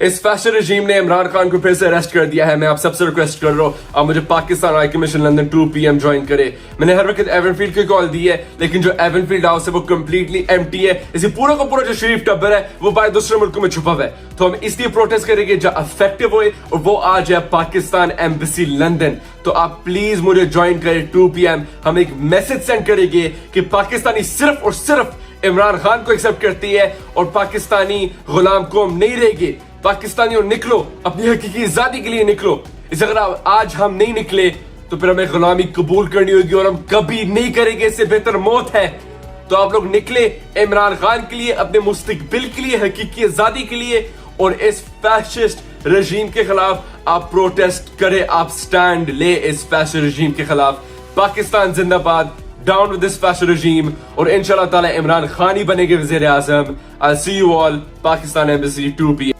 इस फैशन रजीम ने इमरान खान को फिर से अरेस्ट कर दिया है। मैं आप सबसे रिक्वेस्ट कर रहा हूँ आप मुझे Pakistan high commission London 2 PM join करे। मैंने हर वक्त एवनफील्ड की कॉल दी है, लेकिन जो एवनफील्ड हाउस है वो कम्प्लीटली एम्प्टी है। इसी पूरा का पूरा जो शरीफ टब्बर है वो बाहर दूसरे मुल्कों में छुपा हुआ है। तो हम इसलिए प्रोटेस्ट करेंगे जो अफेक्टिव हुए और वो आ जाए पाकिस्तान एम्बेसी लंदन। तो आप प्लीज मुझे ज्वाइन करें 2 PM। हम एक मैसेज सेंड करेंगे कि पाकिस्तानी सिर्फ और सिर्फ इमरान खान को एक्सेप्ट करती है और पाकिस्तानी गुलाम कौम नहीं रहेगी। पाकिस्तानियों निकलो, अपनी हकीकी आजादी के लिए निकलो। इस अगर आज हम नहीं निकले तो फिर हमें गुलामी कबूल करनी होगी और हम कभी नहीं करेंगे, इससे बेहतर मौत है। तो आप लोग निकले इमरान खान के लिए, अपने मुस्तकबिल के लिए, हकीकी आजादी के लिए, और इस फैशिस्ट रजीम के खिलाफ आप प्रोटेस्ट करें, आप स्टैंड ले इस फैशिस्ट रजीम के खिलाफ। पाकिस्तान जिंदाबाद, down with this fascist regime, और इंशाल्लाह ताला इमरान खान ही बनेंगे वजीर आजम। I see you all, Pakistan embassy 2 PM।